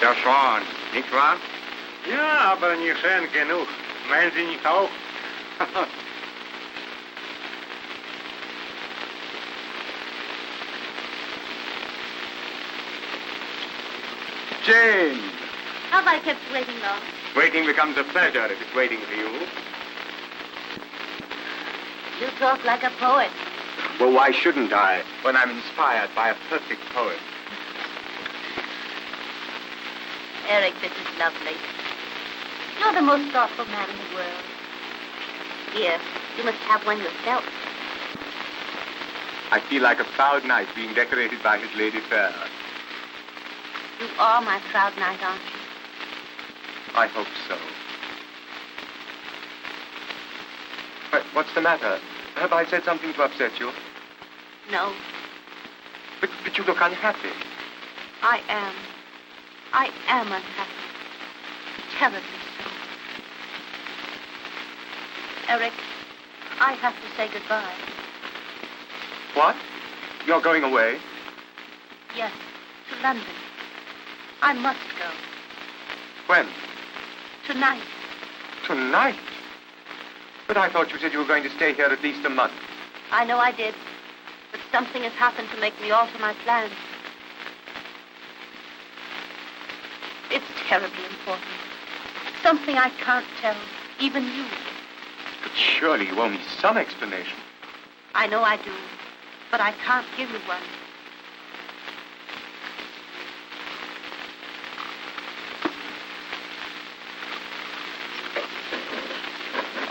Ja schon, nicht wahr? Ja, aber nicht schön genug. Meinen Sie nicht auch? Jane! Have I kept waiting long? Waiting becomes a pleasure if it's waiting for you. You talk like a poet. Well, why shouldn't I, when I'm inspired by a perfect poet? Eric, this is lovely. You're the most thoughtful man in the world. Here, you must have one yourself. I feel like a proud knight being decorated by his lady fair. You are my proud knight, aren't you? I hope so. What's the matter? Have I said something to upset you? No. But you look unhappy. I am. I am unhappy. Terribly so. Eric, I have to say goodbye. What? You're going away? Yes, to London. I must go. When? Tonight. Tonight? But I thought you said you were going to stay here at least a month. I know I did. But something has happened to make me alter my plans. It's terribly important. Something I can't tell, even you. But surely you owe me some explanation. I know I do, but I can't give you one.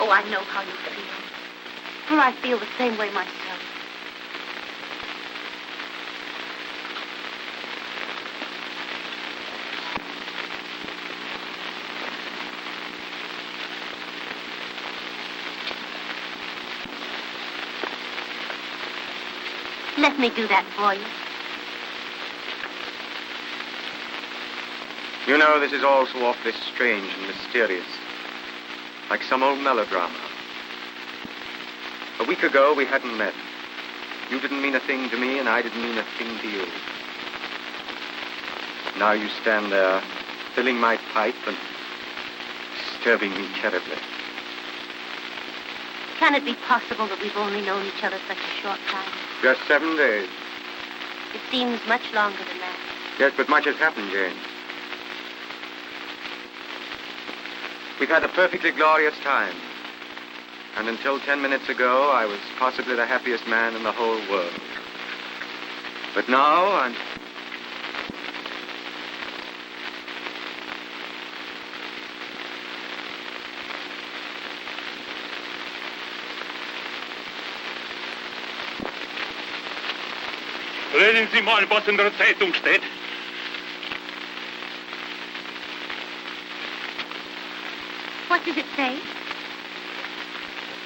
Oh, I know how you feel. For I feel the same way myself. Let me do that for you. You know, this is all so awfully strange and mysterious. Like some old melodrama. A week ago, we hadn't met. You didn't mean a thing to me, and I didn't mean a thing to you. Now you stand there, filling my pipe and disturbing me terribly. Can it be possible that we've only known each other such a short time? Just 7 days. It seems much longer than that. Yes, but much has happened, Jane. We've had a perfectly glorious time. And until 10 minutes ago, I was possibly the happiest man in the whole world. But now, I'm... Lesen Sie mal, was in der Zeitung steht. What does it say?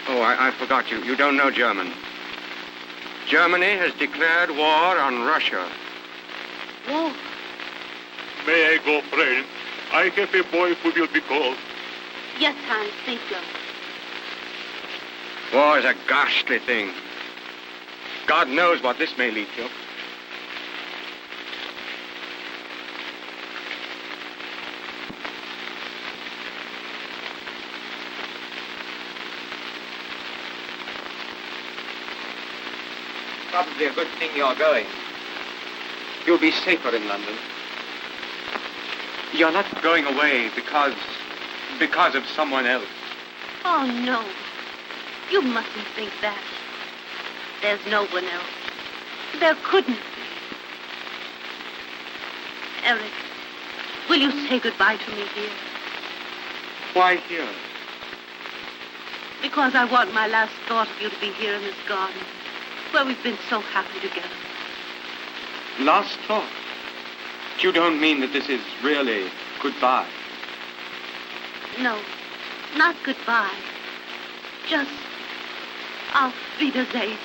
Oh, I forgot you. You don't know German. Germany has declared war on Russia. War? May I go, friend? I have a boy who will be called. Yes, Hans, think so. War is a ghastly thing. God knows what this may lead to. Probably a good thing you're going. You'll be safer in London. You're not going away because of someone else. Oh, no. You mustn't think that. There's no one else. There couldn't be. Eric, will you say goodbye to me here? Why here? Because I want my last thought of you to be here in this garden, where we've been so happy together. Last thought? You don't mean that this is really goodbye? No, not goodbye. Just auf Wiedersehen.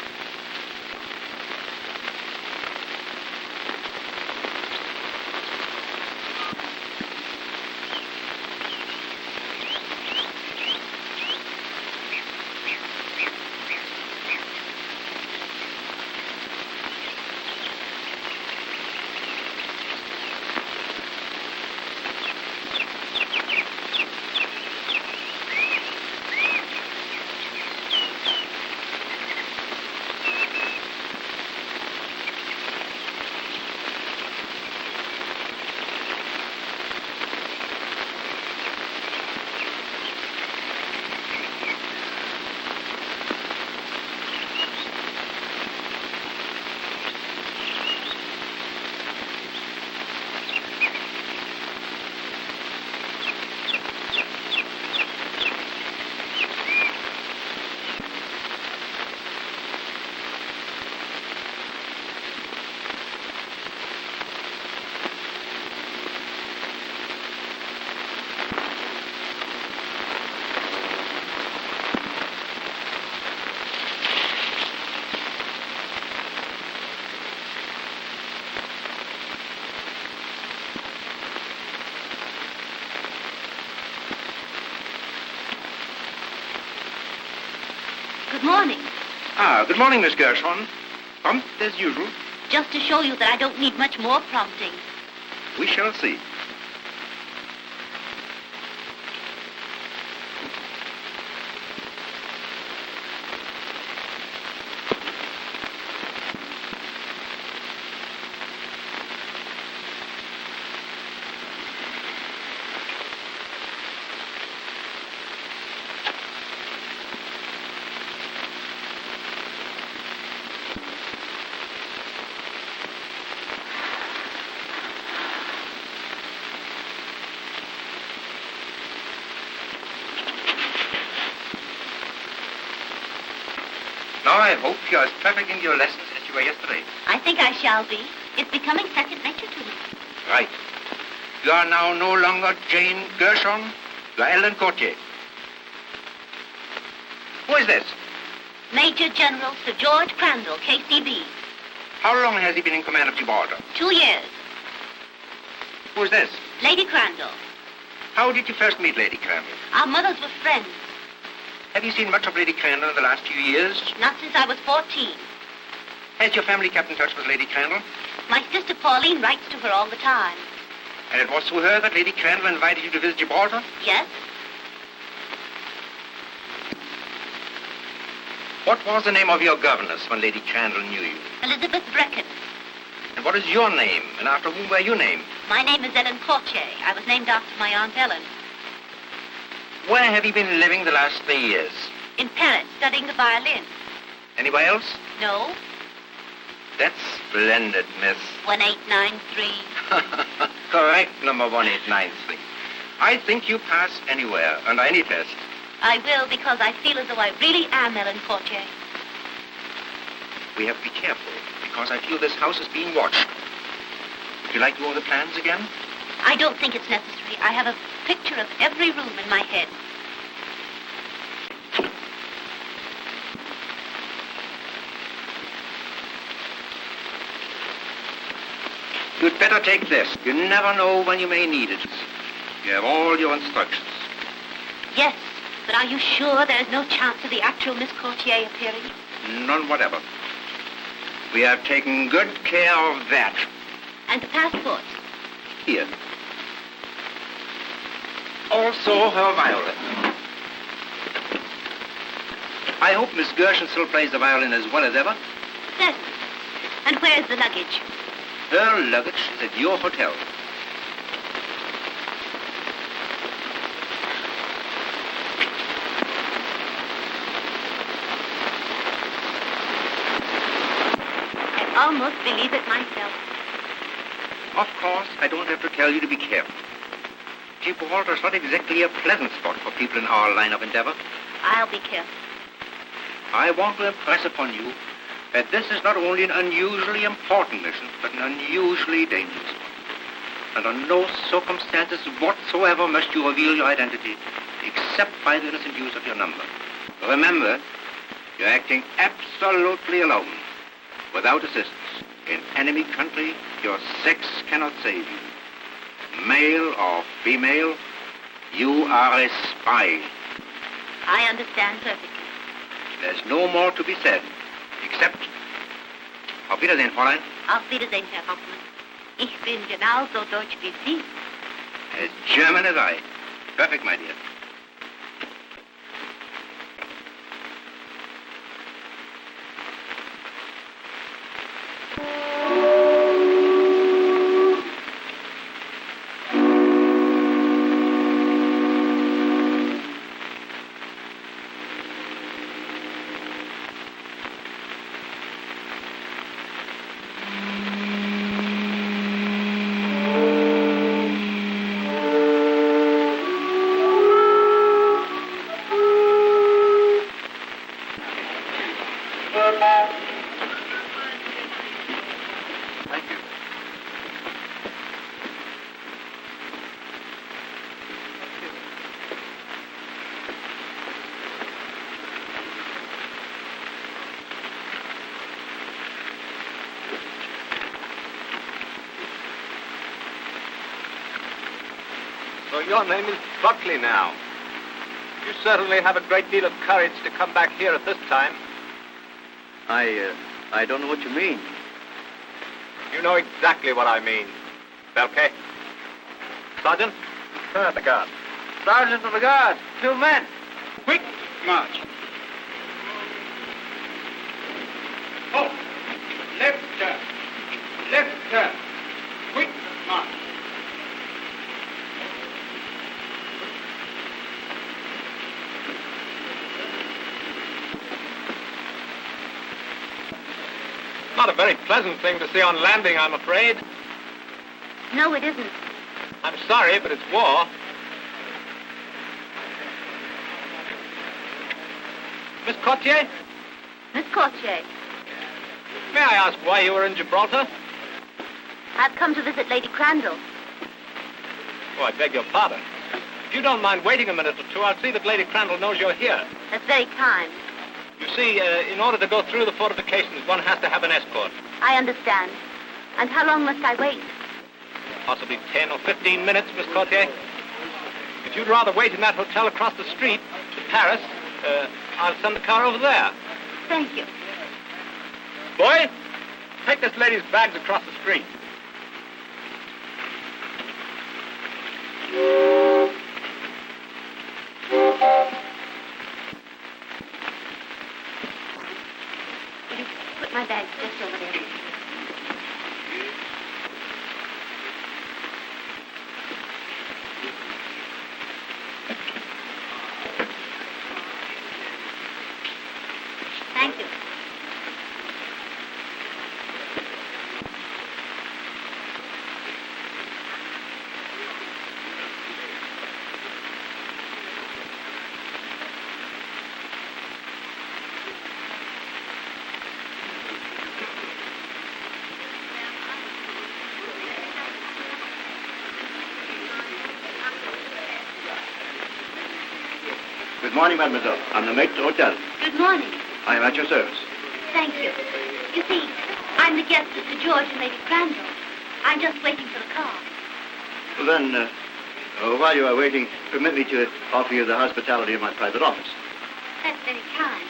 Ah, good morning, Miss Gershon. Prompt as usual. Just to show you that I don't need much more prompting. We shall see. Now, I hope you're as perfect in your lessons as you were yesterday. I think I shall be. It's becoming second nature to me. Right. You are now no longer Jane Gershon. You are Ellen Courtier. Who is this? Major General Sir George Crandall, KCB. How long has he been in command of Gibraltar? 2 years. Who is this? Lady Crandall. How did you first meet Lady Crandall? Our mothers were friends. Have you seen much of Lady Crandall in the last few years? Not since I was 14. Has your family kept in touch with Lady Crandall? My sister Pauline writes to her all the time. And it was through her that Lady Crandall invited you to visit Gibraltar? Yes? What was the name of your governess when Lady Crandall knew you? Elizabeth Brecken. And what is your name, and after whom were you named? My name is Ellen Courtier. I was named after my Aunt Ellen. Where have you been living the last 3 years? In Paris, studying the violin. Anywhere else? No? That's splendid, miss. 1893. Correct, number 1893. I think you pass anywhere, under any test. I will, because I feel as though I really am Ellen Courtier. We have to be careful, because I feel this house is being watched. Would you like to go over the plans again? I don't think it's necessary. I have a picture of every room in my head. You'd better take this. You never know when you may need it. You have all your instructions. Yes, but are you sure there's no chance of the actual Miss Courtier appearing? None whatever. We have taken good care of that. And the passport? Here. Also her violin. I hope Miss Gershon still plays the violin as well as ever. Certainly. And where's the luggage? Her luggage is at your hotel. I almost believe it myself. Of course, I don't have to tell you to be careful. Gibraltar's not exactly a pleasant spot for people in our line of endeavor. I'll be careful. I want to impress upon you that this is not only an unusually important mission, but an unusually dangerous one. Under no circumstances whatsoever must you reveal your identity, except by the innocent use of your number. Remember, you're acting absolutely alone, without assistance. In enemy country, your sex cannot save you. Male or female, you are a spy. I understand perfectly. There's no more to be said, except... Auf Wiedersehen, Fräulein. Auf Wiedersehen, Herr Hauptmann. Ich bin genauso deutsch wie Sie. As German as I. Perfect, my dear. Thank you. So your name is Buckley now. You certainly have a great deal of courage to come back here at this time. I don't know what you mean. You know exactly what I mean. Belke? Sergeant? Turn out the guard. Sergeant of the guard, 2 men. Quick march. Oh, left turn. Left turn. Quick march. Not a very pleasant thing to see on landing, I'm afraid. No, it isn't. I'm sorry, but it's war. Miss Courtier, Miss Courtier, may I ask why you were in Gibraltar? I've come to visit Lady Crandall. Oh, I beg your pardon. If you don't mind waiting a minute or two, I'll see that Lady Crandall knows you're here. That's very kind. You see, in order to go through the fortifications, one has to have an escort. I understand. And how long must I wait? Possibly 10 or 15 minutes, Miss Courtier. If you'd rather wait in that hotel across the street to Paris, I'll send the car over there. Thank you. Boy, take this lady's bags across the street. Will you put my bags just over there? Thank you. Good morning, mademoiselle. I'm the mate to the hotel. Good morning. I am at your service. Thank you. You see, I'm the guest of Sir George and Lady Crandall. I'm just waiting for the car. Well, then, while you are waiting, permit me to offer you the hospitality of my private office. That's very kind.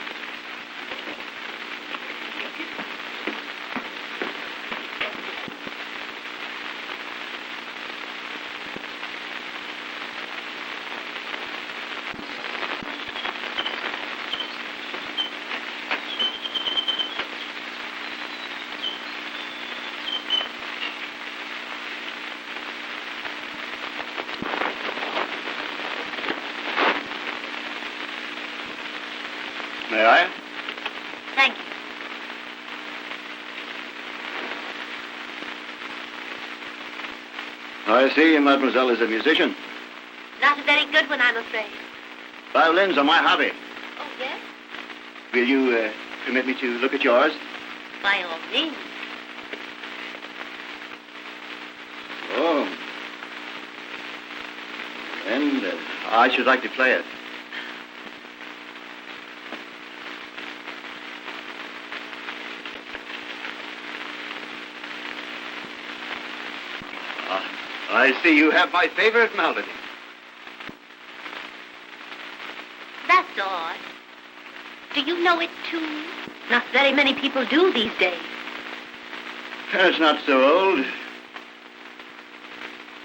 May I? Thank you. I see mademoiselle is a musician. Not a very good one, I'm afraid. Violins are my hobby. Oh, yes? Will you permit me to look at yours? By all means. Oh. And I should like to play it. I see you have my favorite melody. That's odd. Do you know it, too? Not very many people do these days. It's not so old.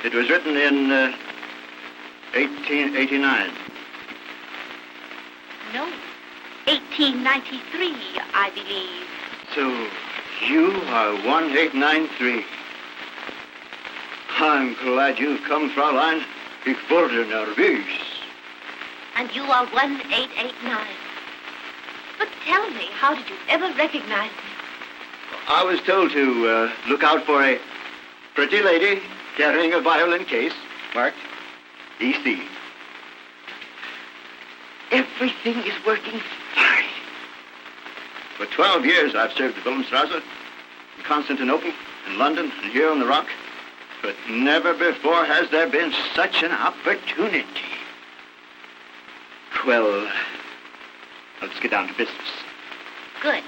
It was written in 1889. No. 1893, I believe. So you are 1893. I'm glad you've come, Fräulein. Ich wurde nervös. And you are 1889. But tell me, how did you ever recognize me? I was told to look out for a pretty lady carrying a violin case marked EC. Everything is working fine. For 12 years, I've served at Wilhelmstrasse, in Constantinople, in London, and here on the Rock. But never before has there been such an opportunity. Well, let's get down to business. Good.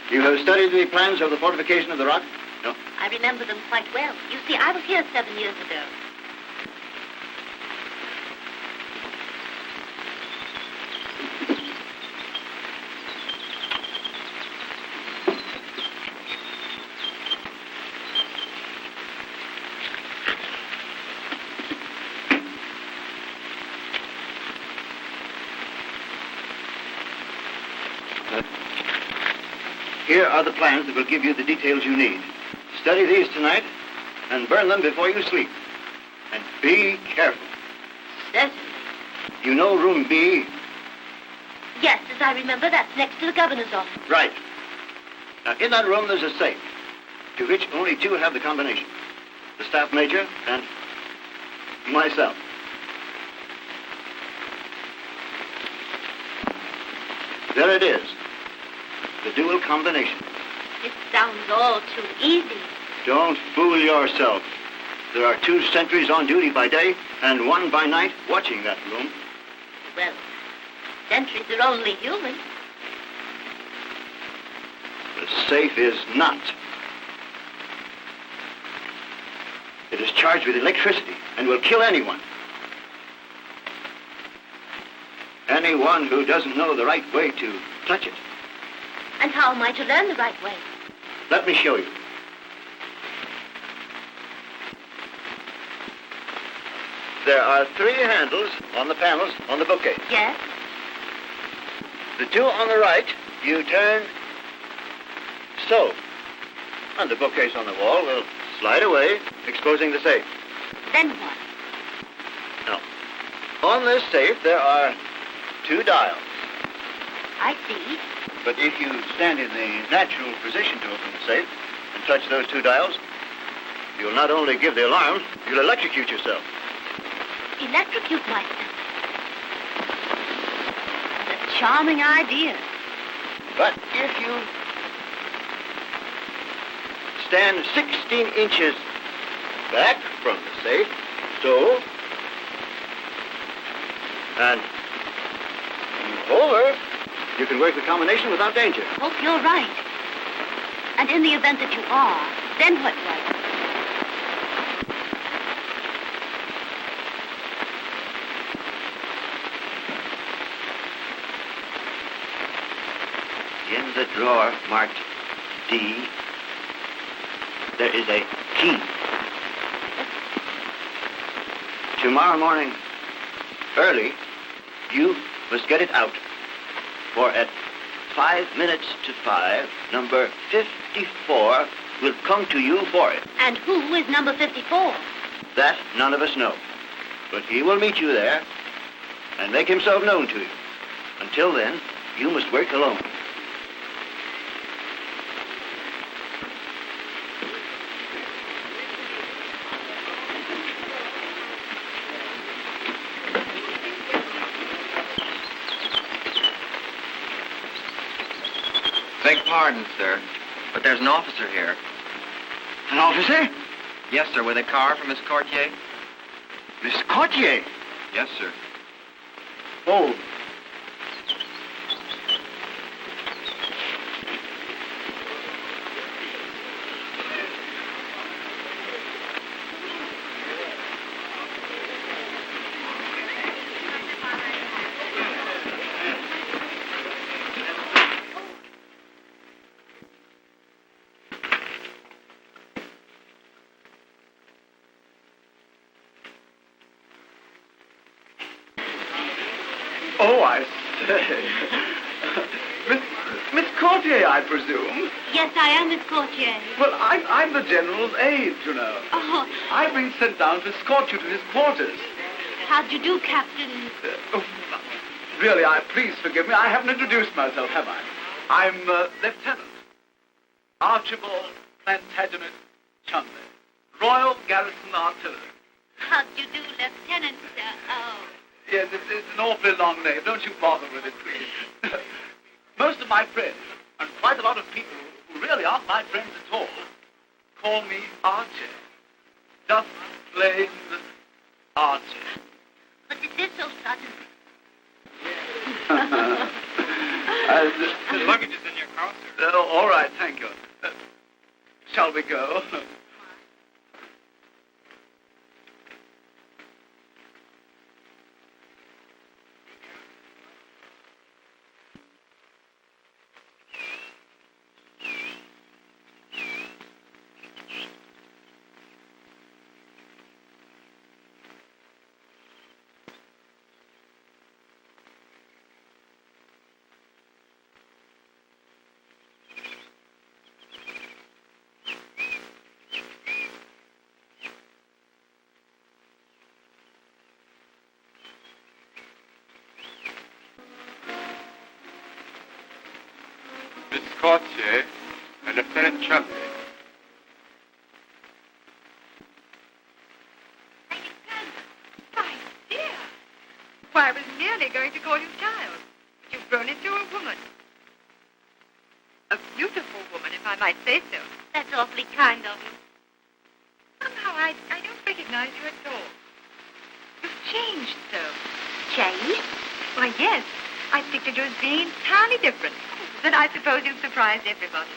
You have studied the plans of the fortification of the Rock? No. I remember them quite well. You see, I was here 7 years ago. Here are the plans that will give you the details you need. Study these tonight and burn them before you sleep. And be careful. Certainly. You know room B? Yes, as I remember, that's next to the governor's office. Right. Now, in that room, there's a safe, to which only two have the combination. The staff major and myself. There it is. The dual combination. It sounds all too easy. Don't fool yourself. There are 2 sentries on duty by day and 1 by night watching that room. Well, sentries are only human. The safe is not. It is charged with electricity and will kill anyone. Anyone who doesn't know the right way to touch it. And how am I to learn the right way? Let me show you. There are 3 handles on the panels on the bookcase. Yes? The 2 on the right, you turn so. And the bookcase on the wall will slide away, exposing the safe. Then what? Now, on this safe, there are 2 dials. I see. But if you stand in the natural position to open the safe and touch those 2 dials, you'll not only give the alarm, you'll electrocute yourself. Electrocute myself. That's a charming idea. But if you stand 16 inches back from the safe, so, and move over, you can work the combination without danger. Hope you're right. And in the event that you are, then what do I do? In the drawer marked D, there is a key. Tomorrow morning, early, you must get it out. For at 5 minutes to 5, number 54 will come to you for it. And who is number 54? That none of us know. But he will meet you there and make himself known to you. Until then, you must work alone. Beg pardon, sir, but there's an officer here. An officer? Yes, sir, with a car for Miss Courtier. Miss Courtier? Yes, sir. Oh. Oh, I say. Miss Courtier, I presume? Yes, I am Miss Courtier. Well, I'm the General's aide, you know. Oh, I've been sent down to escort you to his quarters. how'd you do, Captain? Really, please forgive me. I haven't introduced myself, have I? I'm Lieutenant Archibald Plantagenet Chumley, Royal Garrison Artillery. How'd you do, Lieutenant? Yes, it's an awfully long name. Don't you bother with it, please. Most of my friends, and quite a lot of people who really aren't my friends at all, call me Archie. Just plain Archie. But it is so sudden. The luggage is in your car, sir. All right, thank you. Shall we go? Miss Courtier and Lieutenant Chumley. My dear. Why, I was nearly going to call you child. But you've grown into a woman. A beautiful woman, if I might say so. That's awfully kind of you. Somehow I don't recognize you at all. You've changed so. Changed? Why, yes. I pictured you as being entirely different. Then I suppose you've surprised everybody.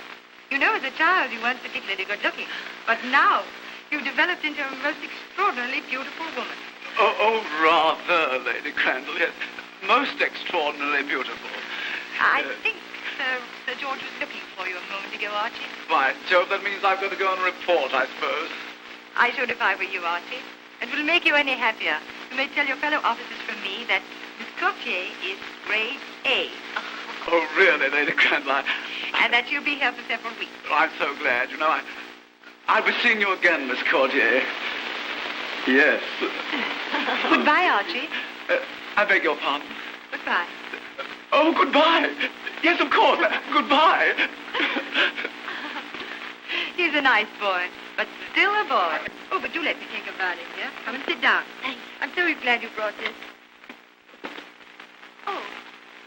You know, as a child, you weren't particularly good-looking. But now, you've developed into a most extraordinarily beautiful woman. Oh, rather, Lady Crandall, yes. Most extraordinarily beautiful. I think Sir George was looking for you a moment ago, Archie. By Jove, that means I've got to go and report, I suppose. I should if I were you, Archie. It will make you any happier. You may tell your fellow officers from me that Miss Courtier is grade A. Oh, really, Lady Crandall? And that you'll be here for several weeks. Oh, I'm so glad. You know, I'll be seeing you again, Miss Courtier. Yes. Goodbye, Archie. I beg your pardon. Goodbye. Oh, goodbye. Yes, of course. Goodbye. He's a nice boy, but still a boy. Oh, but do let me take a violin, dear. Come and sit down. Thanks. I'm so glad you brought this. Oh,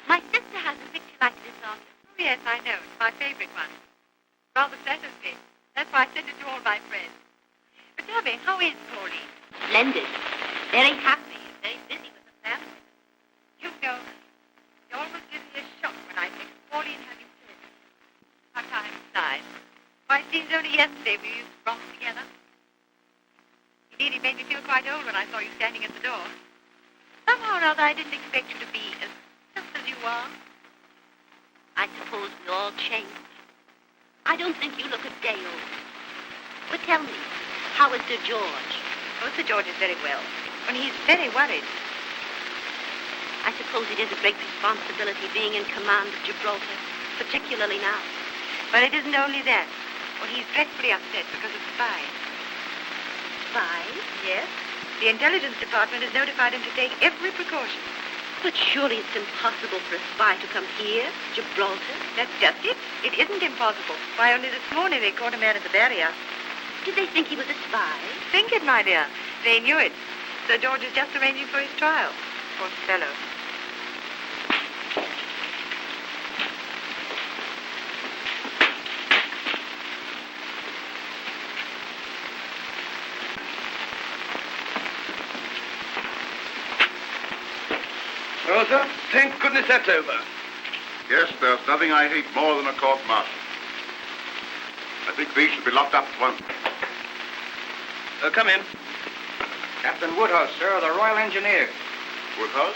my sister has a picture like this of you. Oh, yes, I know. It's my favorite one. Rather flatters me. That's why I sent it to all my friends. But tell me, how is Pauline? Splendid. Very happy and very busy with the family. You know, it almost gives me a shock when I think of Pauline having said how time flies. Why, it seems only yesterday we used to romp together. Indeed, it made me feel quite old when I saw you standing at the door. Somehow or other, I didn't expect you to be as simple as you are. I suppose we all change. I don't think you look a day old. But tell me, how is Sir George? Oh, Sir George is very well. And he's very worried. I suppose it is a great responsibility being in command of Gibraltar, particularly now. But it isn't only that. Well, he's dreadfully upset because of spies. Spies? Yes. The intelligence department has notified him to take every precaution. But surely it's impossible for a spy to come here, Gibraltar. That's just it. It isn't impossible. Why, only this morning they caught a man at the barrier. Did they think he was a spy? Think it, my dear. They knew it. Sir George is just arranging for his trial. Poor fellow. Well, sir, thank goodness that's over. Yes, there's nothing I hate more than a court-martial. I think these should be locked up at once. Come in. Captain Woodhouse, sir, of the Royal Engineers. Woodhouse?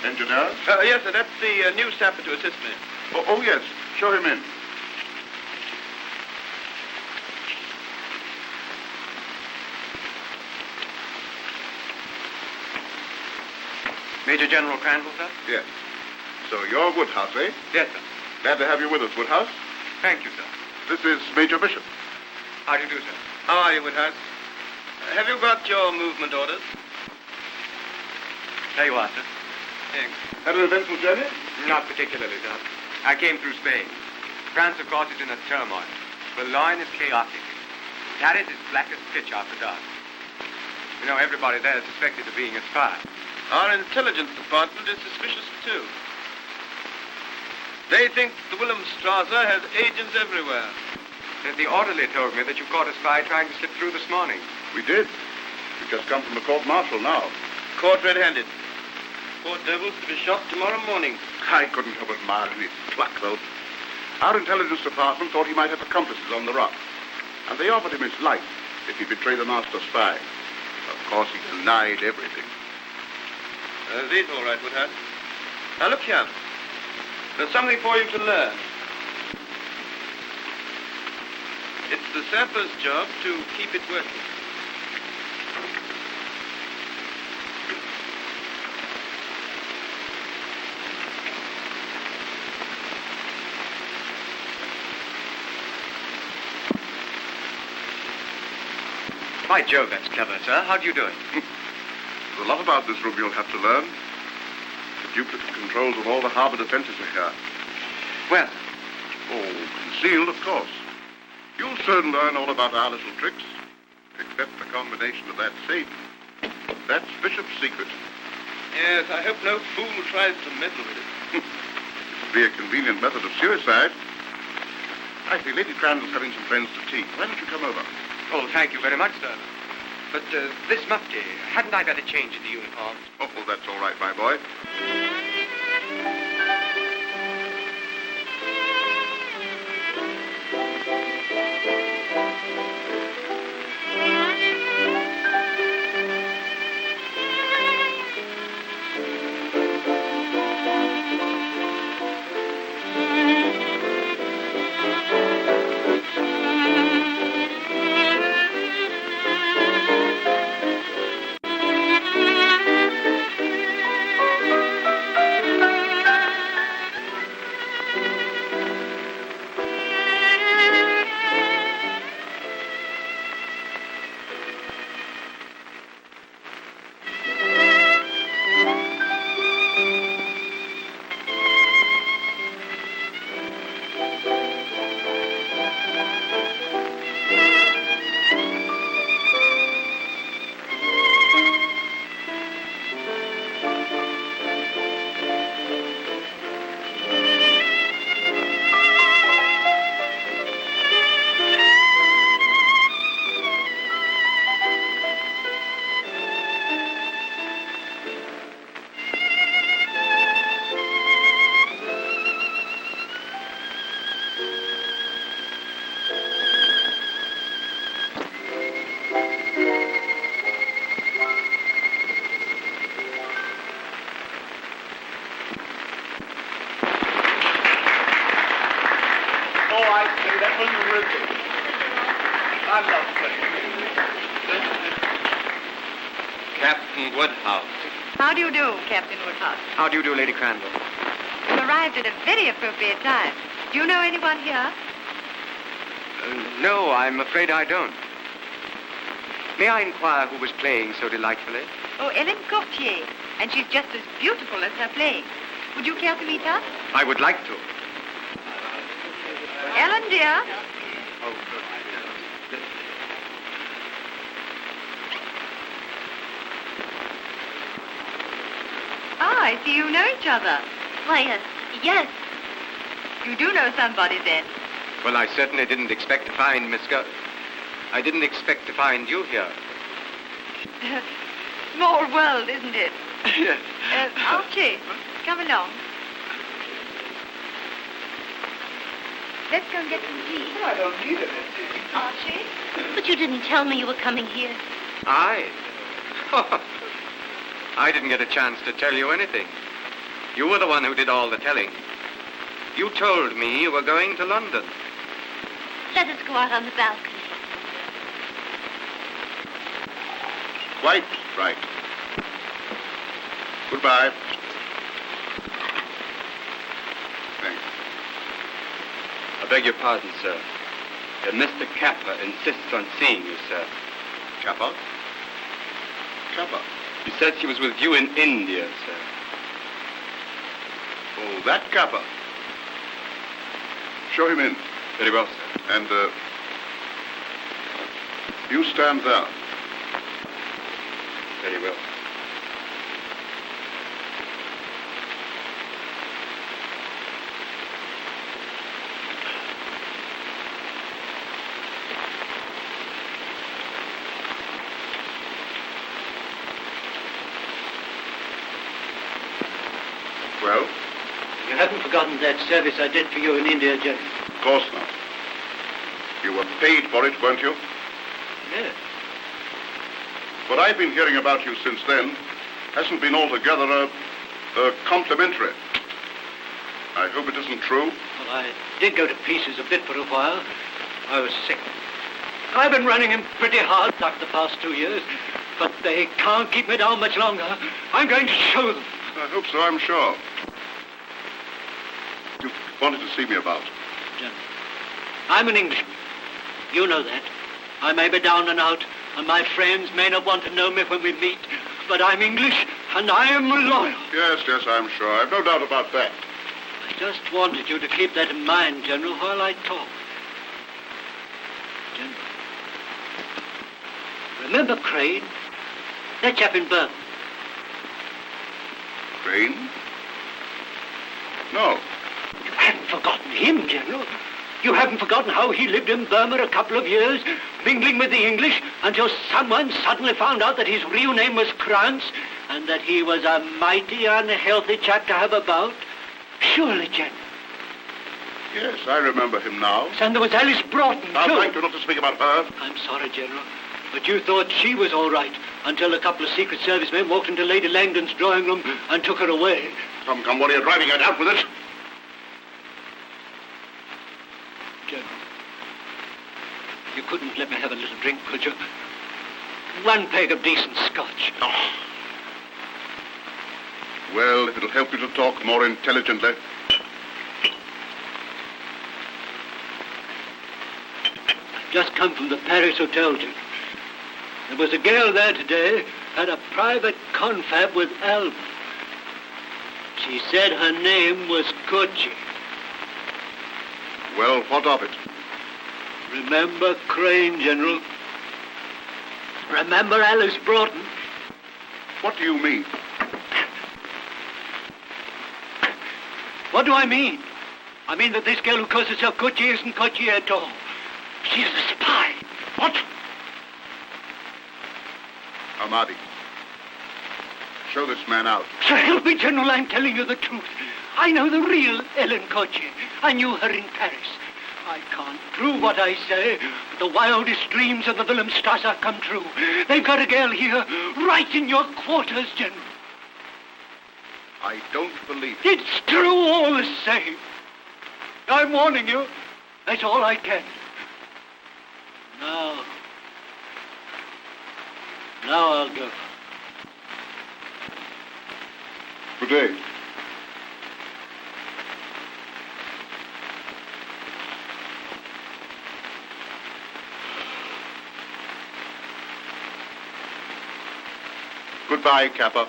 Engineers? Yes, sir, that's the new sapper to assist me. Oh, yes. Show him in. Major General Crandall, sir? Yes. So you're Woodhouse, eh? Yes, sir. Glad to have you with us, Woodhouse. Thank you, sir. This is Major Bishop. How do you do, sir? How are you, Woodhouse? Have you got your movement orders? There you are, sir. Thanks. Had an eventful journey? Not particularly, sir. I came through Spain. France, of course, is in a turmoil. Boulogne is chaotic. Paris is black as pitch after dark. You know, everybody there is suspected of being a spy. Our intelligence department is suspicious, too. They think the Wilhelmstrasse has agents everywhere. The orderly told me that you caught a spy trying to slip through this morning. We did. We've just come from the court-martial now. Caught red-handed. Poor devils to be shot tomorrow morning. I couldn't help admiring his pluck, though. Our intelligence department thought he might have accomplices on the rock. And they offered him his life if he betrayed the master spy. Of course, he denied everything. These all right, Woodhouse. Now, look here. There's something for you to learn. It's the sapper's job to keep it working. By Jove, that's clever, sir. How do you do it? There's a lot about this room you'll have to learn. The duplicate controls of all the harbor defenses are here. Well, Oh, concealed, of course. You'll soon learn all about our little tricks, except the combination of that safe. That's Bishop's secret. Yes, I hope no fool tries to meddle with it. It would be a convenient method of suicide. I see Lady Crandall's having some friends to tea. Why don't you come over? Oh, thank you very much, sir. But this mufti, hadn't I better change into uniform? Oh, that's all right, my boy. Captain Woodhouse. How do you do, Captain Woodhouse? How do you do, Lady Crandall? You arrived at a very appropriate time. Do you know anyone here? No, I'm afraid I don't. May I inquire who was playing so delightfully? Oh, Ellen Courtier. And she's just as beautiful as her playing. Would you care to meet her? I would like to. Ellen, dear. Oh, Ah, I see you know each other. Why, yes. You do know somebody, then. well, I certainly didn't expect to find Miss I didn't expect to find you here. Small world, isn't it? Yes. Archie, come along. Let's go and get some tea. I don't need it. Archie? But you didn't tell me you were coming here. I didn't get a chance to tell you anything. You were the one who did all the telling. You told me you were going to London. Let us go out on the balcony. Quite right. Goodbye. Thanks. I beg your pardon, sir. Mr. Kappa insists on seeing you, sir. Kappa? Kappa? He says he was with you in India, sir. Oh, that Kappa. Show him in. Very well, sir. And, you stand there. Very well. Well, You haven't forgotten that service I did for you in India, Jack? of course not. You were paid for it, weren't you? Yes. What I've been hearing about you since then hasn't been altogether complimentary. I hope it isn't true. Well, I did go to pieces a bit for a while. I was sick. I've been running him pretty hard like the past 2 years, but they can't keep me down much longer. I'm going to show them. I hope so, I'm sure. You wanted to see me about. Jim, I'm an Englishman. You know that. I may be down and out, and my friends may not want to know me when we meet, but I'm English, and I am loyal. Yes, I'm sure. I've no doubt about that. Just wanted you to keep that in mind, General, while I talk. General. Remember Crane? That chap in Burma. Crane? No. You haven't forgotten him, General. You haven't forgotten how he lived in Burma a couple of years, mingling with the English, until someone suddenly found out that his real name was Krantz, and that he was a mighty unhealthy chap to have about. Surely, General. Yes, I remember him now. And there was Alice Broughton, Now, too. thank you not to speak about her. I'm sorry, General, but you thought she was all right until a couple of Secret Service men walked into Lady Langdon's drawing room and took her away. Come, what are you driving at? Out with it. General, you couldn't let me have a little drink, could you? One peg of decent scotch. Oh. Well, if it'll help you to talk more intelligently. Just come from the Paris Hotel, General. There was a girl there today, had a private confab with Alba. She said her name was Kochi. Well, what of it? Remember Crane, General? Remember Alice Broughton? What do you mean? What do I mean? I mean that this girl who calls herself Kochi isn't Kochi at all. She's a spy. What? Ahmadi, show this man out. So help me, General, I'm telling you the truth. I know the real Ellen Kochi. I knew her in Paris. I can't prove what I say, but the wildest dreams of the Wilhelmstrasse come true. They've got a girl here, right in your quarters, General. I don't believe it. It's true all the same. I'm warning you. That's all I can. Now I'll go. Good day. Goodbye, Kappa.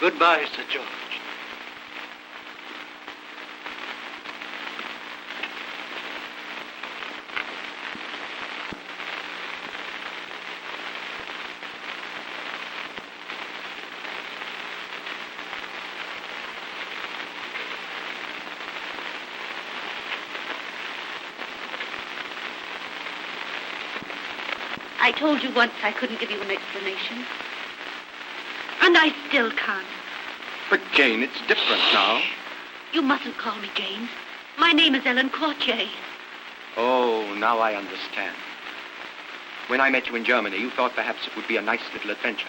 Goodbye, Sir George. I told you once I couldn't give you an explanation. And I still can't. But, Jane, it's different now. You mustn't call me Jane. My name is Ellen Courtier. Oh, now I understand. When I met you in Germany, you thought perhaps it would be a nice little adventure.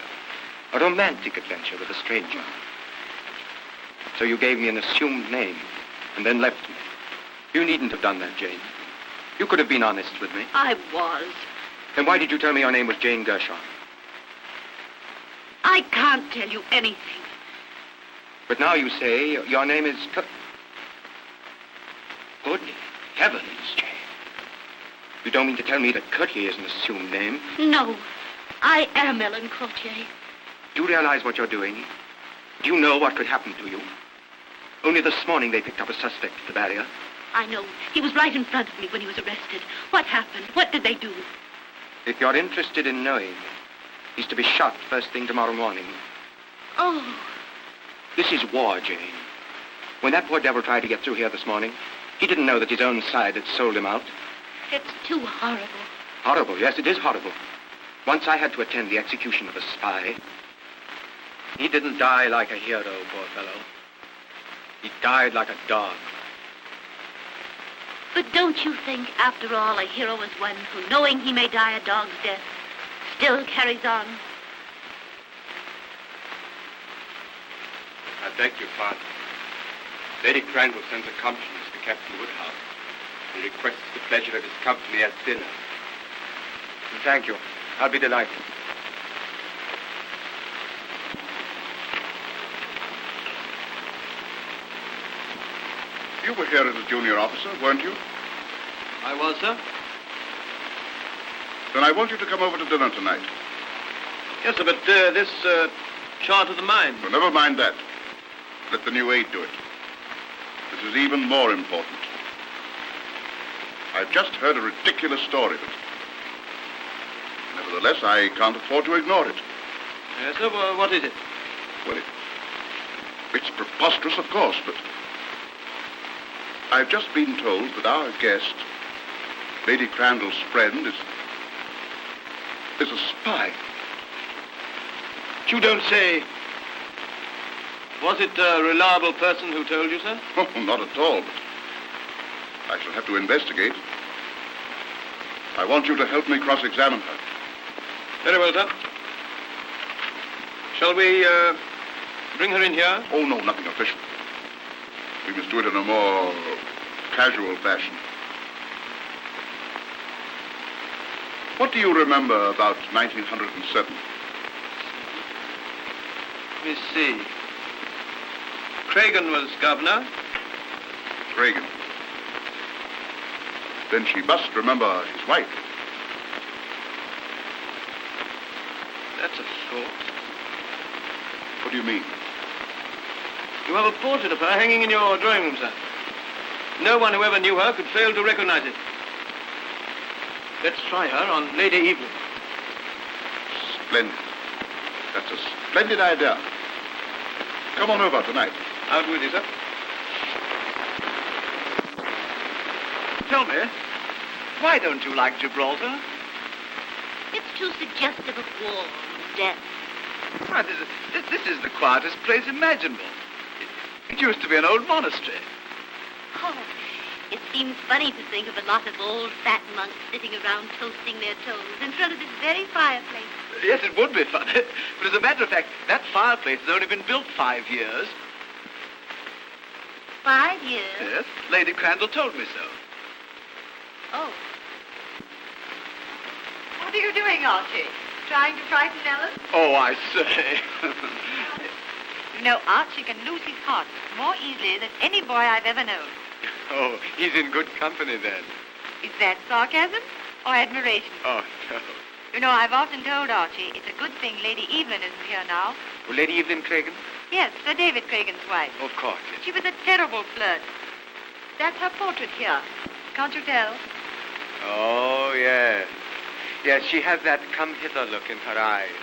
A romantic adventure with a stranger. So you gave me an assumed name and then left me. You needn't have done that, Jane. You could have been honest with me. I was. Then why did you tell me your name was Jane Gershon? I can't tell you anything. But now you say your name is... Good heavens, Jane. You don't mean to tell me that Curtier is an assumed name? No, I am Ellen Courtier. Do you realize what you're doing? Do you know what could happen to you? Only this morning they picked up a suspect at the barrier. I know. He was right in front of me when he was arrested. What happened? What did they do? If you're interested in knowing, he's to be shot first thing tomorrow morning. Oh. This is war, Jane. When that poor devil tried to get through here this morning, he didn't know that his own side had sold him out. It's too horrible. Horrible, yes, it is horrible. Once I had to attend the execution of a spy. He didn't die like a hero, poor fellow. He died like a dog. But don't you think, after all, a hero is one who, knowing he may die a dog's death, still carries on? I beg your pardon. Lady Cranwell sends her compliments to Captain Woodhouse and requests the pleasure of his company at dinner. Thank you. I'll be delighted. You were here as a junior officer, weren't you? I was, sir. Then I want you to come over to dinner tonight. Yes, sir, but this Chart of the mine. Well, never mind that. Let the new aide do it. This is even more important. I've just heard a ridiculous story, but nevertheless, I can't afford to ignore it. Yes, sir. What is it? Well, it's preposterous, of course, but I've just been told that our guest, Lady Crandall's friend, is a spy. You don't say. Was it a reliable person who told you, sir? Oh, not at all, but I shall have to investigate. I want you to help me cross-examine her. Very well, sir. Shall we bring her in here? Oh, no, nothing official. We must do it in a more casual fashion. What do you remember about 1907? Let me see. Cragen was governor. Cragen. Then she must remember his wife. That's a thought. What do you mean? You have a portrait of her hanging in your drawing room, sir. No one who ever knew her could fail to recognize it. Let's try her on Lady Evelyn. Splendid. That's a splendid idea. Come on over tonight. Out with you, sir. Tell me, why don't you like Gibraltar? It's too suggestive of war and death. Why, this is the quietest place imaginable. It used to be an old monastery. Oh, it seems funny to think of a lot of old fat monks sitting around toasting their toes in front of this very fireplace. Yes, it would be funny. But as a matter of fact, that fireplace has only been built 5 years. 5 years? Yes, Lady Crandall told me so. Oh. What are you doing, Archie? Trying to frighten Ellen? Oh, I say. You know, Archie can lose his heart more easily than any boy I've ever known. Oh, he's in good company then. Is that sarcasm or admiration? Oh, no. You know, I've often told Archie it's a good thing Lady Evelyn isn't here now. Oh, Lady Evelyn Cragen? Yes, Sir David Cragen's wife. Of course, yes. She was a terrible flirt. That's her portrait here. Can't you tell? Oh, yes. Yes, she has that come-hither look in her eyes.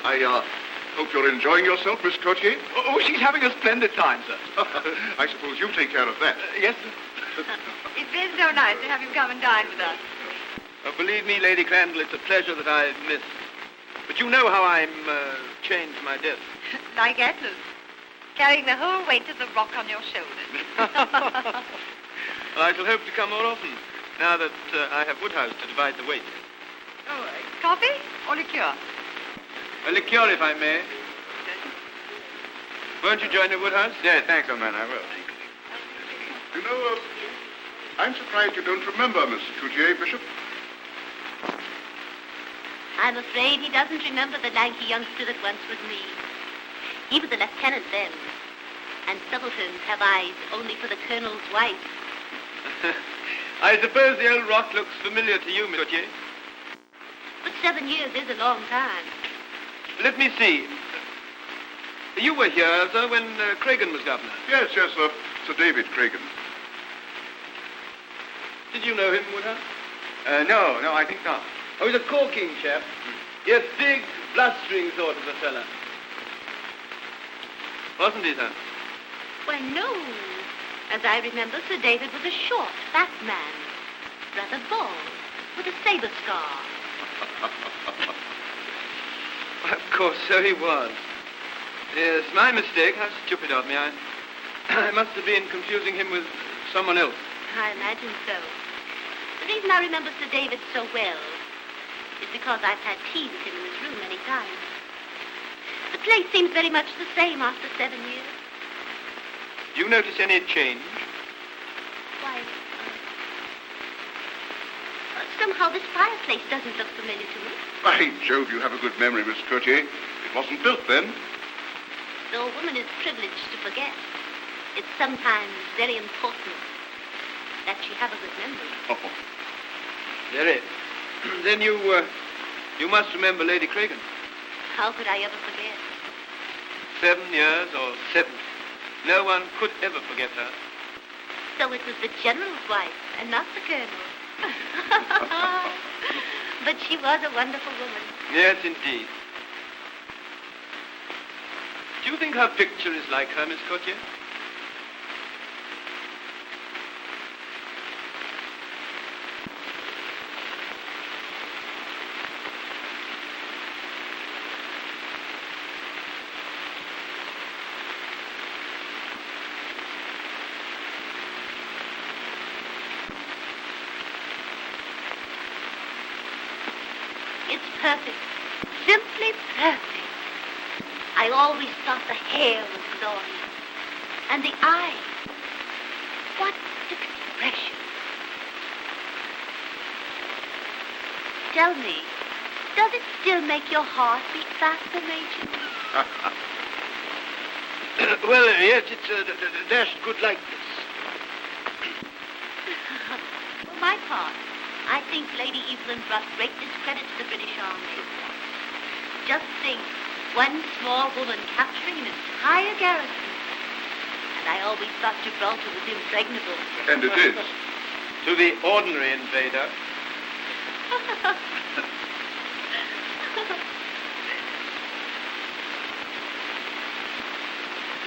I hope you're enjoying yourself, Miss Cotier. Oh, she's having a splendid time, sir. I suppose you take care of that. Yes, It's been so nice to have you come and dine with us. Oh, believe me, Lady Crandall, it's a pleasure that I've missed. But you know how I'm chained to my desk. Like Atlas, carrying the whole weight of the rock on your shoulders. Well, I shall hope to come more often, now that I have Woodhouse to divide the weight. Oh, coffee or liqueur? A liqueur, if I may. Won't you join me, Woodhouse? Yes, thanks, old man, I will. You know, I'm surprised you don't remember Mr. Coutier, Bishop. I'm afraid he doesn't remember the lanky youngster that once was me. He was a lieutenant then. And subalterns have eyes only for the colonel's wife. I suppose the old rock looks familiar to you, Miss Coutier. But 7 years is a long time. Let me see. You were here, sir, when Cragen was governor. Yes, Sir David Cragen. Did you know him, Woodhouse? No, I think not. Oh, he's a corking chap. Yes, big, blustering sort of a fella. Wasn't he, sir? Why, no. As I remember, Sir David was a short, fat man. Rather bald, with a saber scar. Of course, so he was. Yes, my mistake. How stupid of me. I must have been confusing him with someone else. I imagine so. The reason I remember Sir David so well is because I've had tea with him in his room many times. The place seems very much the same after 7 years. Do you notice any change? Why, somehow this fireplace doesn't look familiar to me. By Jove, you have a good memory, Miss Coutier. It wasn't built then. Though a woman is privileged to forget, it's sometimes very important that she have a good memory. Oh. Very. Then you You must remember Lady Cragen. How could I ever forget? 7 years or 70. No one could ever forget her. So it was the general's wife and not the colonel. But she was a wonderful woman. Yes, indeed. Do you think her picture is like her, Miss Courtier? It's perfect. Simply perfect. I always thought the hair was glorious. And the eyes. What expression. Tell me, does it still make your heart beat faster, Major? Well, yes, it's a dashed good likeness. For my part, I think Lady Evelyn brought great discredit to the British Army. Just think, one small woman capturing an entire garrison. And I always thought Gibraltar was impregnable. And it is. To the ordinary invader.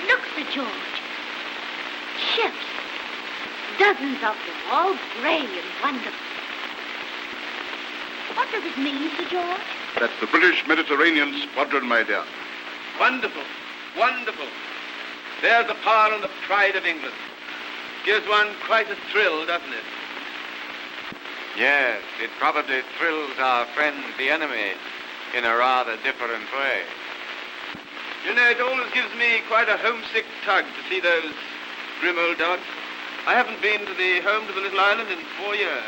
Look, Sir George. Ships. Dozens of them, all gray and wonderful. What does it mean, Sir George? That's the British Mediterranean Squadron, my dear. Wonderful. Wonderful. There's the power and the pride of England. Gives one quite a thrill, doesn't it? Yes, it probably thrills our friend, the enemy, in a rather different way. You know, it always gives me quite a homesick tug to see those grim old dogs. I haven't been to the home to the little island in 4 years.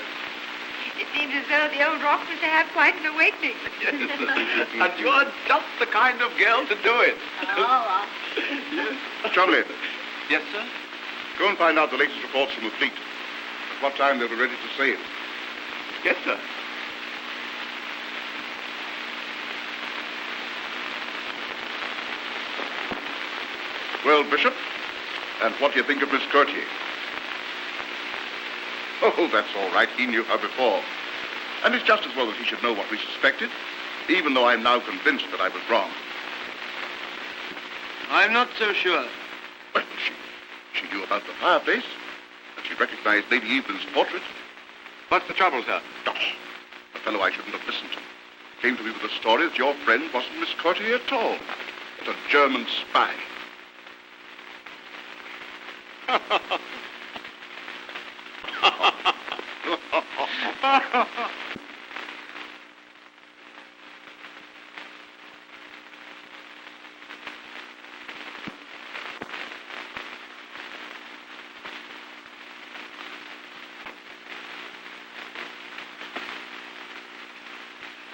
It seems as though the old rock was to have quite an awakening. Yes. And you're just the kind of girl to do it. Oh, Chumley, Yes, sir? go and find out the latest reports from the fleet. At what time they'll be ready to sail. Yes, sir. Well, Bishop, and what do you think of Miss Courtier? Oh, that's all right. He knew her before. And it's just as well that he should know what we suspected, even though I'm now convinced that I was wrong. I'm not so sure. Well, she knew about the fireplace, and she recognized Lady Evelyn's portrait. What's the trouble, sir? Oh, a fellow I shouldn't have listened to. Came to me with a story that your friend wasn't Miss Courtier at all, but a German spy.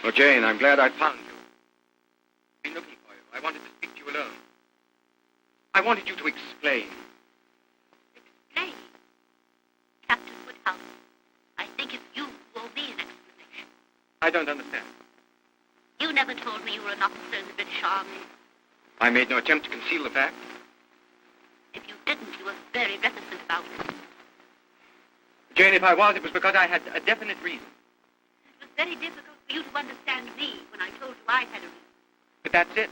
Oh, Jane, I'm glad I found you. I've been looking for you. I wanted to speak to you alone. I wanted you to explain. Explain. Captain Woodhouse, I think it's you who owe me an explanation. I don't understand. You never told me you were an officer in the British Army. I made no attempt to conceal the fact. If you didn't, you were very reticent about it. Jane, if I was, it was because I had a definite reason. It was very difficult for you to understand me when I told you I had a reason. But that's it.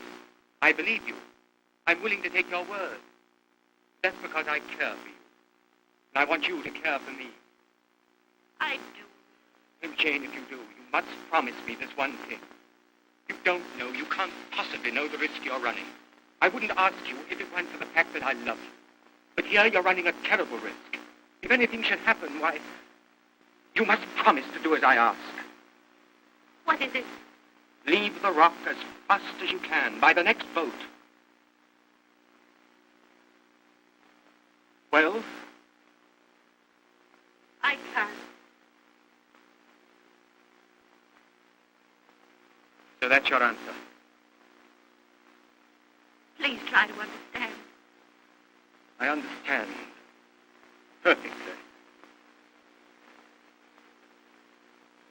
I believe you. I'm willing to take your word. That's because I care for you. And I want you to care for me. I do. And Jane, if you do, you must promise me this one thing. You don't know, you can't possibly know the risk you're running. I wouldn't ask you if it weren't for the fact that I love you. But here you're running a terrible risk. If anything should happen, why, you must promise to do as I ask. What is it? Leave the rock as fast as you can, by the next boat. Well? I can't. So that's your answer. Please try to understand. I understand. Perfectly.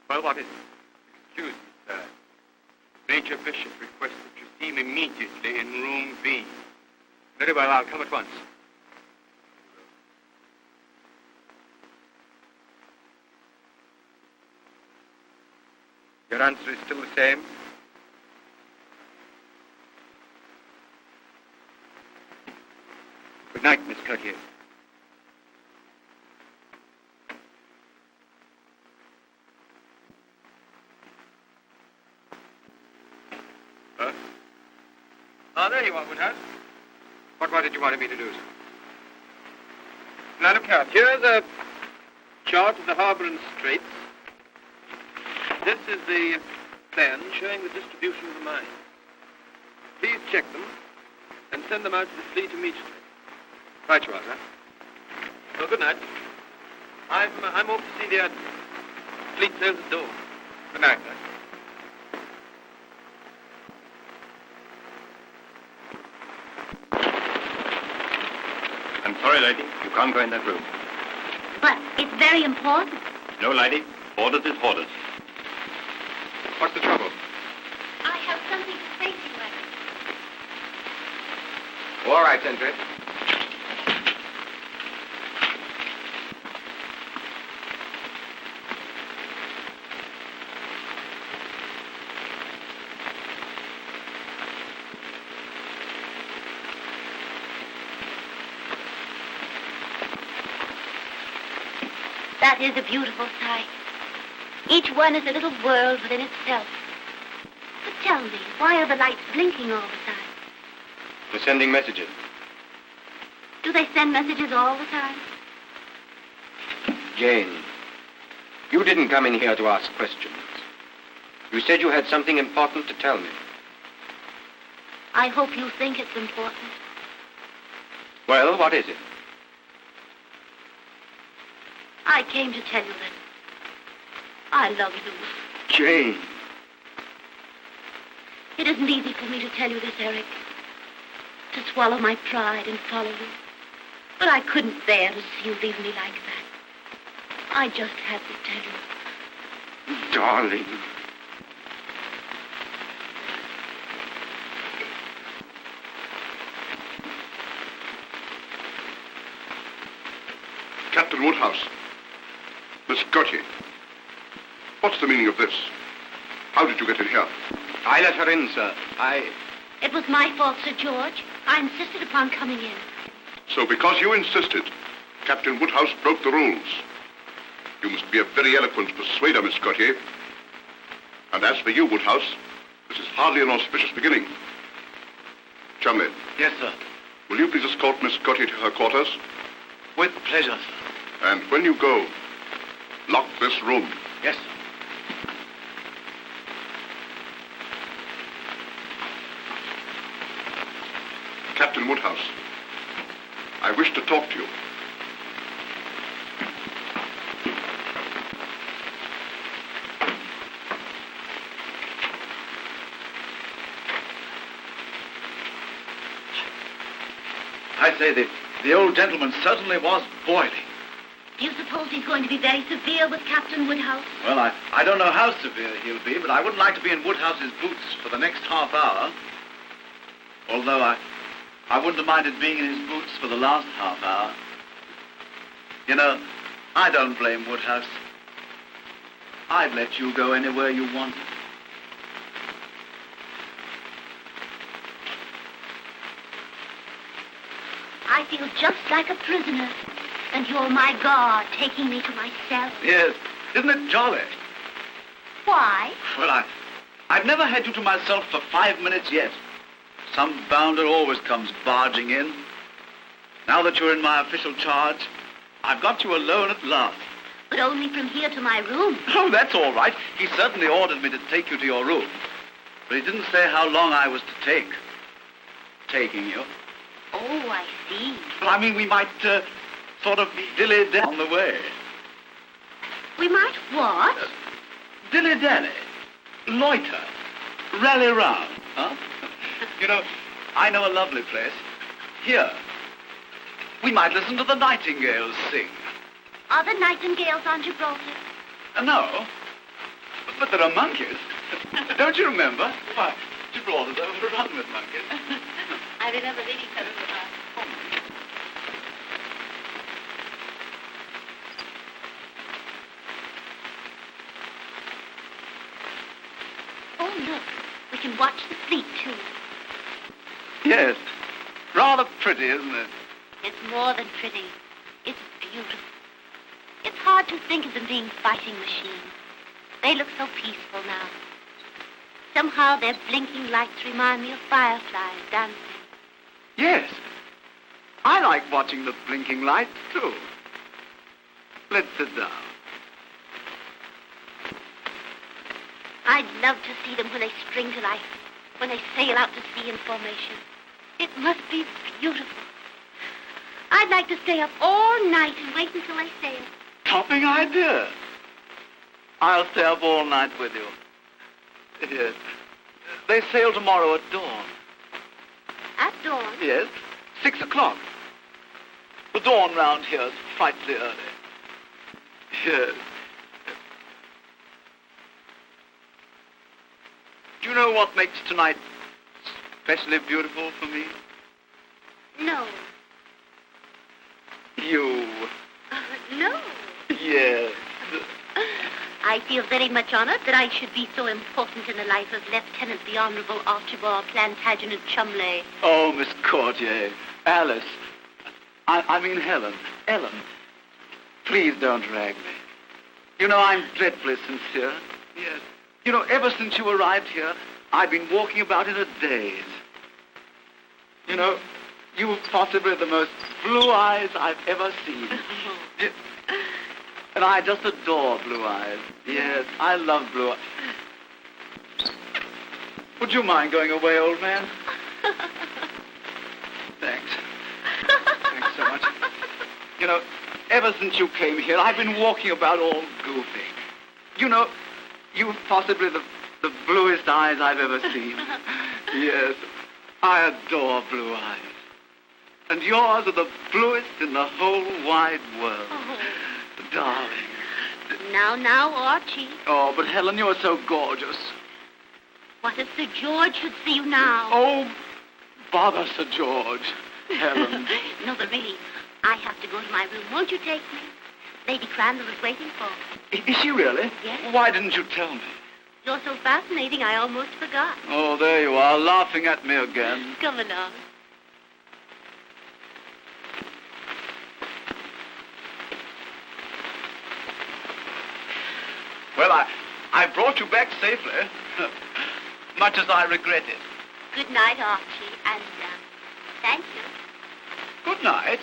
Well, what is it? Excuse me, sir. Major Bishop requests that you see him immediately in room B. Very well, I'll come at once. Your answer is still the same? Good night, Miss Courtier. Huh? Ah, there you are, Woodhouse. What was it you wanted me to do, sir? Now, look here. Here's a chart of the harbour and straits. This is the plan showing the distribution of the mines. Please check them and send them out to the fleet immediately. Right you are, sir. Well, good night. I'm off to see the admiral. Fleet sails at dawn. Good night, sir. I'm sorry, lady. You can't go in that room. But it's very important. No, lady. Orders is orders. What's the trouble? I have something to say to you, Eric. All right, Sentry. That is a beautiful sight. Each one is a little world within itself. But tell me, why are the lights blinking all the time? We're sending messages. Do they send messages all the time? Jane, you didn't come in here to ask questions. You said you had something important to tell me. I hope you think it's important. Well, what is it? I came to tell you that I love you. Jane. It isn't easy for me to tell you this, Eric. To swallow my pride and follow you. But I couldn't bear to see you leave me like that. I just had to tell you. Darling. Captain Woodhouse. Miss Gautier. What's the meaning of this? How did you get in here? I let her in, sir. It was my fault, Sir George. I insisted upon coming in. So because you insisted, Captain Woodhouse broke the rules. You must be a very eloquent persuader, Miss Gautier. And as for you, Woodhouse, this is hardly an auspicious beginning. Chumley. Yes, sir. Will you please escort Miss Gautier to her quarters? With pleasure, sir. And when you go, lock this room. Yes, sir. Captain Woodhouse, I wish to talk to you. I say the old gentleman certainly was boiling. Do you suppose he's going to be very severe with Captain Woodhouse? Well, I don't know how severe he'll be, but I wouldn't like to be in Woodhouse's boots for the next half hour. Although I wouldn't have minded being in his boots for the last half hour. You know, I don't blame Woodhouse. I'd let you go anywhere you wanted. I feel just like a prisoner, and you're my guard, taking me to myself. Yes, isn't it jolly? Why? Well, I've never had you to myself for 5 minutes yet. Some bounder always comes barging in. Now that you're in my official charge, I've got you alone at last. But only from here to my room. Oh, that's all right. He certainly ordered me to take you to your room. But he didn't say how long I was to take. Taking you. Oh, I see. Well, I mean, we might sort of dilly-dally on the way. We might what? Dilly-dally. Loiter. Rally round, huh? You know, I know a lovely place. Here. We might listen to the nightingales sing. Are the nightingales on Gibraltar? No. But there are monkeys. Don't you remember? Why, you brought us over to run with monkeys. I remember reading some of them. Oh, look. We can watch the fleet, too. Yes. Rather pretty, isn't it? It's more than pretty. It's beautiful. It's hard to think of them being fighting machines. They look so peaceful now. Somehow their blinking lights remind me of fireflies dancing. Yes. I like watching the blinking lights, too. Let's sit down. I'd love to see them when they spring to life, when they sail out to sea in formation. It must be beautiful. I'd like to stay up all night and wait until they sail. Topping idea. I'll stay up all night with you. Yes. They sail tomorrow at dawn. At dawn? Yes. 6 o'clock. The dawn round here is frightfully early. Yes. Do you know what makes tonight especially beautiful for me? No. You. No. Yes. I feel very much honored that I should be so important in the life of Lieutenant the Honorable Archibald Plantagenet Chumley. Oh, Miss Courtier. Alice. I mean Helen. Ellen. Please don't drag me. You know, I'm dreadfully sincere. Yes. You know, ever since you arrived here, I've been walking about in a daze. You know, you've possibly the most blue eyes I've ever seen. And I just adore blue eyes. Yes, I love blue eyes. Would you mind going away, old man? Thanks. Thanks so much. You know, ever since you came here, I've been walking about all goofy. You know, you've possibly the bluest eyes I've ever seen. Yes, I adore blue eyes. And yours are the bluest in the whole wide world. Oh. Darling. Now, Archie. Oh, but Helen, you're so gorgeous. What if Sir George should see you now? Oh, bother Sir George. Helen. No, but really, I have to go to my room. Won't you take me? Lady Crandall is waiting for me. Is she really? Yes. Why didn't you tell me? You're so fascinating, I almost forgot. Oh, there you are, laughing at me again. Come along. Well, I brought you back safely, much as I regret it. Good night, Archie, and thank you. Good night.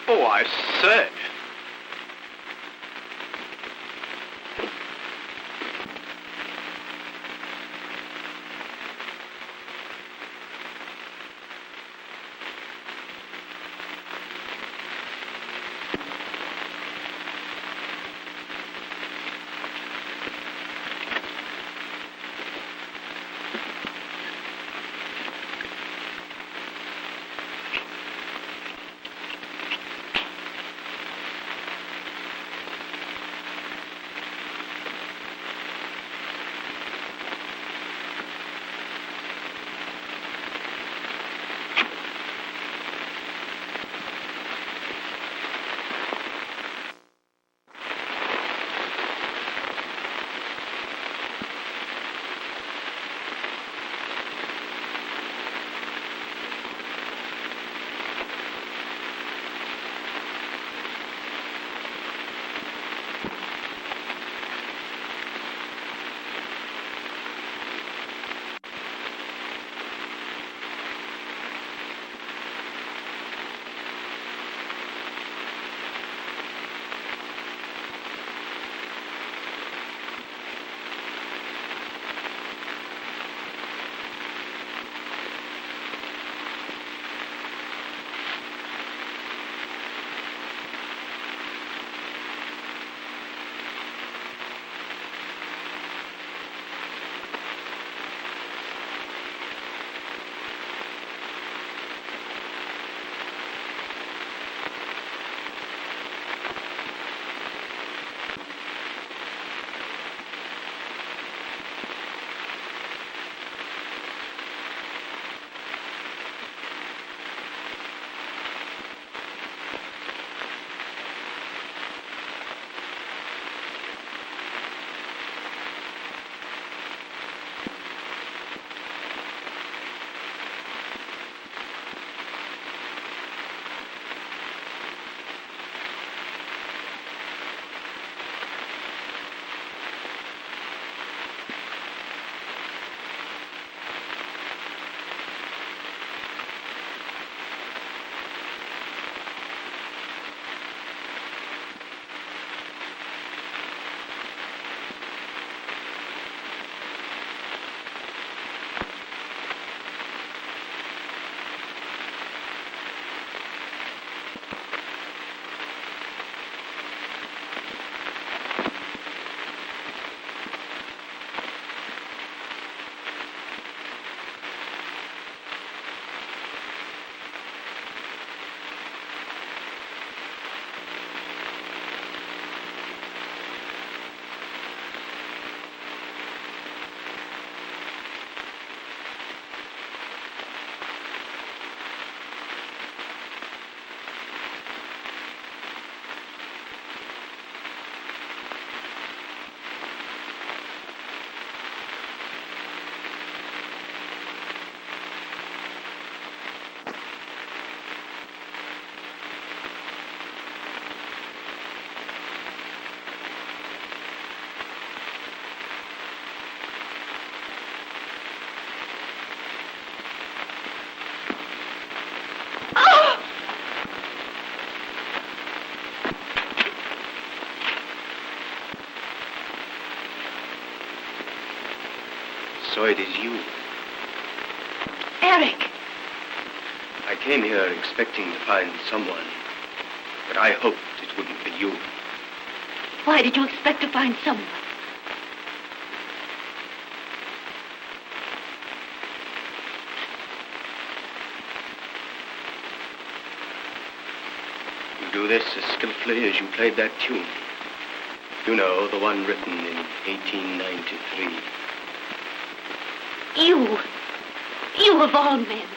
Oh, I say. So it is you. Eric! I came here expecting to find someone, but I hoped it wouldn't be you. Why did you expect to find someone? You do this as skillfully as you played that tune. You know, the one written in 1893. You of all men.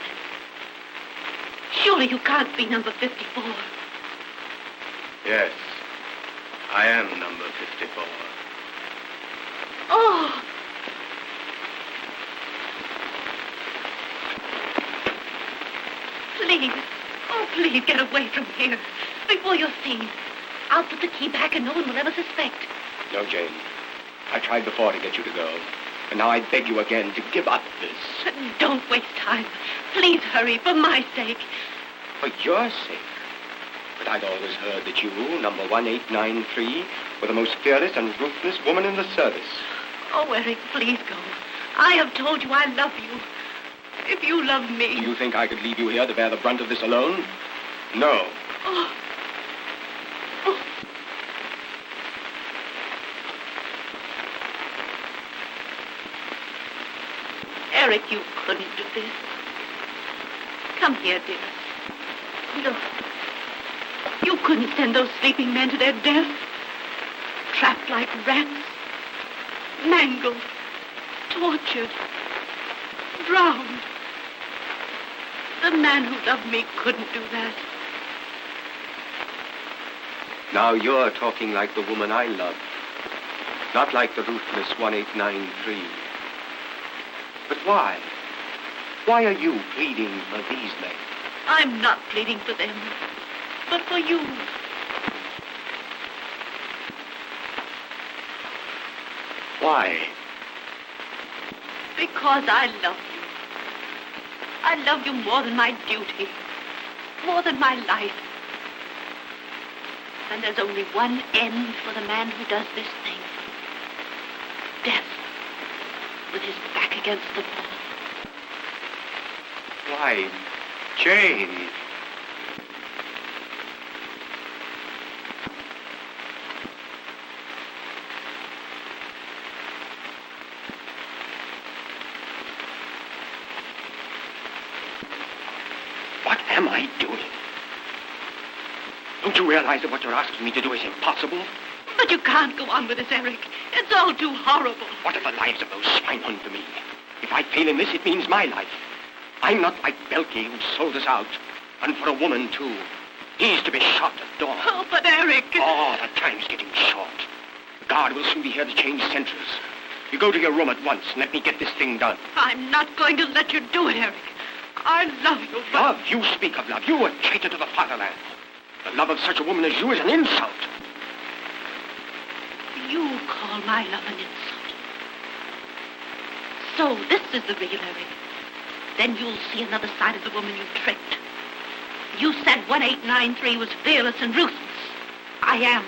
Surely you can't be number 54. Yes, I am number 54. Oh! Please, oh, please get away from here before you're seen. I'll put the key back and no one will ever suspect. No, Jane. I tried before to get you to go. And now I beg you again to give up this. Don't waste time. Please hurry, for my sake. For your sake. But I'd always heard that you, number 1893, were the most fearless and ruthless woman in the service. Oh, Eric, please go. I have told you I love you. If you love me... Do you think I could leave you here to bear the brunt of this alone? No. Oh. Eric, you couldn't do this. Come here, dearest. Look. You couldn't send those sleeping men to their death. Trapped like rats. Mangled. Tortured. Drowned. The man who loved me couldn't do that. Now you're talking like the woman I loved. Not like the ruthless 1893. But why? Why are you pleading for these men? I'm not pleading for them, but for you. Why? Because I love you. I love you more than my duty, more than my life. And there's only one end for the man who does this thing. Death, with his back against the wall. Why, Jane. What am I doing? Don't you realize that what you're asking me to do is impossible? But you can't go on with this, Eric. It's all too horrible. What are the lives of those swine hung to me? If I fail in this, it means my life. I'm not like Belkey, who sold us out. And for a woman, too. He's to be shot at dawn. Oh, but Eric... Oh, the time's getting short. The guard will soon be here to change sentries. You go to your room at once and let me get this thing done. I'm not going to let you do it, Eric. I love you, but... Love? You speak of love. You a traitor to the fatherland. The love of such a woman as you is an insult. You call my love an insult. So this is the real Eric. Then you'll see another side of the woman you tricked. You said 1893 was fearless and ruthless. I am.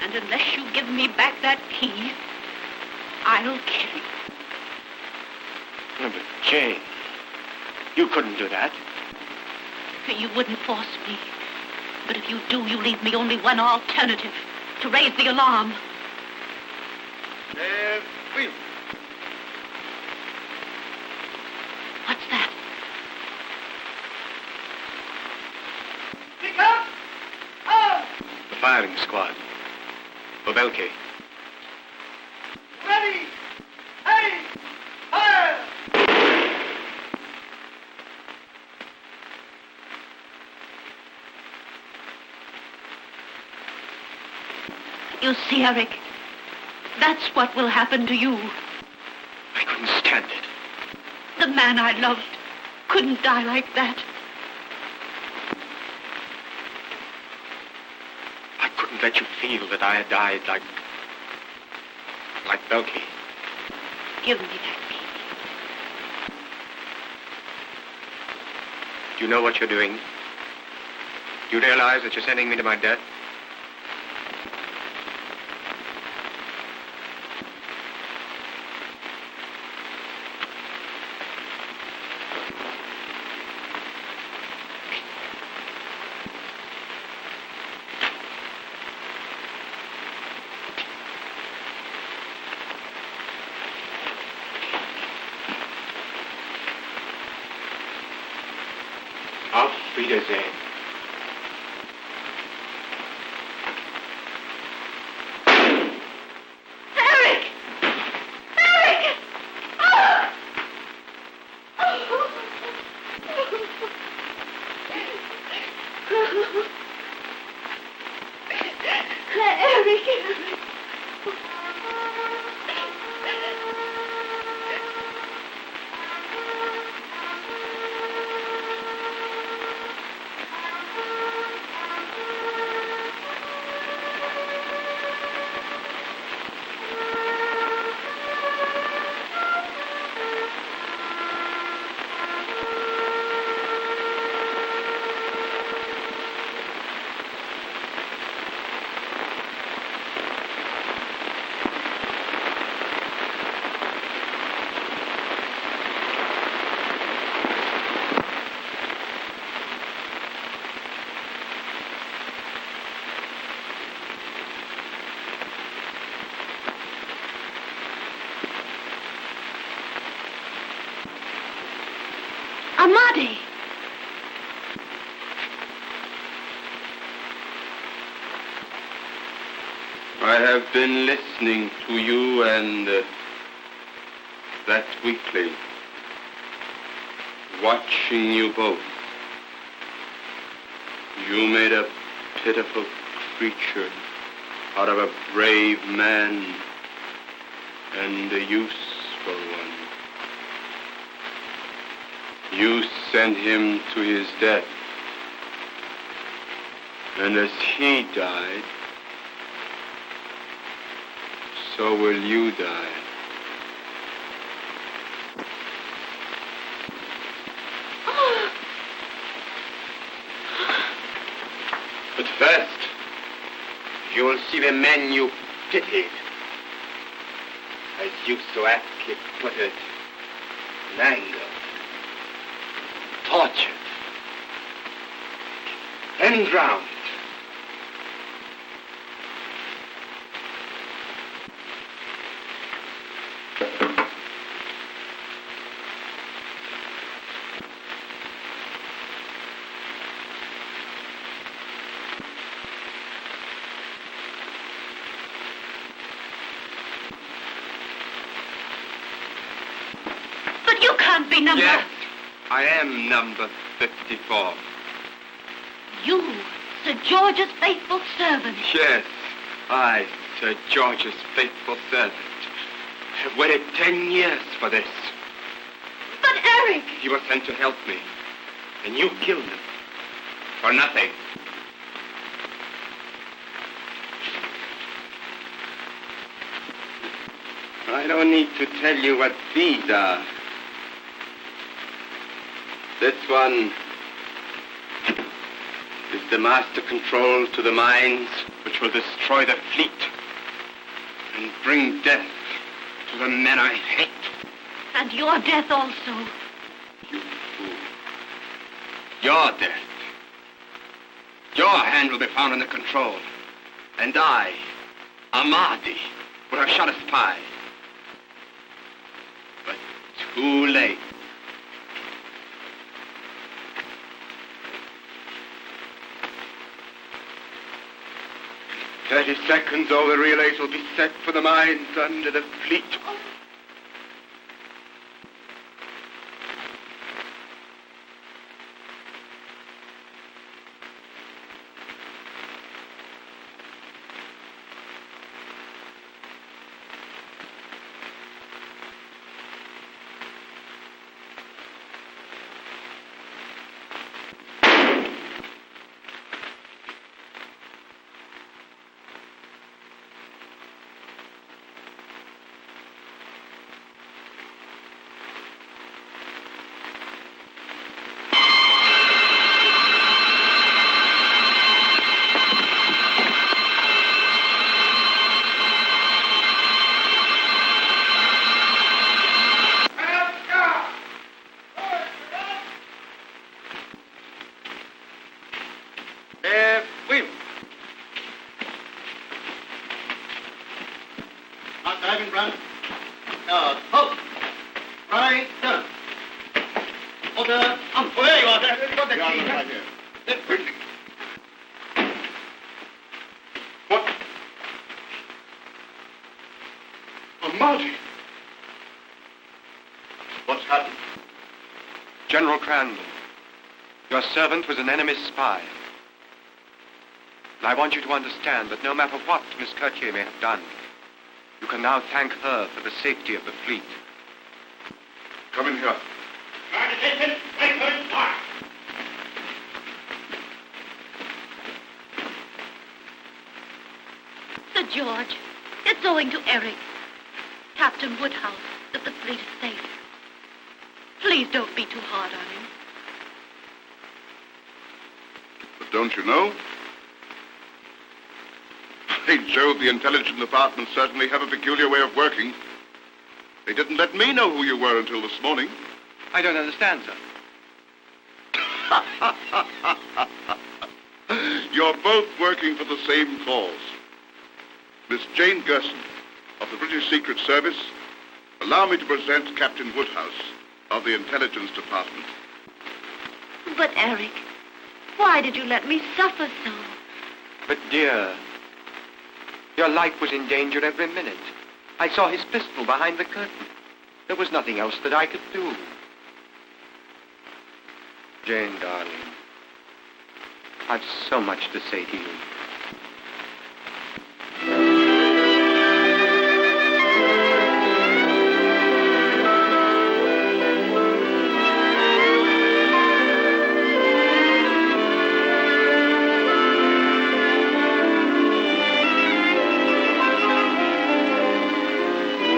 And unless you give me back that key, I'll kill you. No, but Jane, you couldn't do that. You wouldn't force me. But if you do, you leave me only one alternative. To raise the alarm. Wheel. What's that? Pick up! Oh! The firing squad. For Belkey. Ready! Aim! Fire! You see, Eric, that's what will happen to you. I couldn't stand it. The man I loved couldn't die like that. I couldn't let you feel that I had died like Belkey. Give me that key. Do you know what you're doing? Do you realize that you're sending me to my death? Wiedersehen. Eric! Eric! Ah! Eric! Amadi! I have been listening to you and that weakling, watching you both. You made a pitiful creature out of a brave man and a useful one. You sent him to his death, and as he died, so will you die. But first, you will see the men you pitied, as you so aptly put it, mangled, tortured, and drowned. But you can't be number... Yes, I am number 54. You, Sir George's faithful servant. Yes, I, Sir George's faithful servant, have waited 10 years for this. But Eric! You were sent to help me, and you killed him. For nothing. I don't need to tell you what these are. This one is the master control to the mines which will destroy the fleet and bring death to the men I hate. And your death also. You fool. Your death. Your hand will be found on the control. And I, Amadi, would have shot a spy. But too late. In 30 seconds, all the relays will be set for the mines under the fleet. Diving run. Halt. Right turn. Order. There you are. There you got the key. Right here. Quickly. What? Oh, Marty. What's happened? General Crandall, your servant was an enemy spy. And I want you to understand that no matter what Miss Kirchier may have done, you can now thank her for the safety of the fleet. Come in here. Sir George, it's owing to Eric. Captain Woodhouse, that the fleet is safe. Please don't be too hard on him. But don't you know? By Jove, the intelligence department certainly have a peculiar way of working. They didn't let me know who you were until this morning. I don't understand, sir. You're both working for the same cause. Miss Jane Gerson, of the British Secret Service, allow me to present Captain Woodhouse of the Intelligence Department. But, Eric, why did you let me suffer so? But, dear, your life was in danger every minute. I saw his pistol behind the curtain. There was nothing else that I could do. Jane, darling, I've so much to say to you.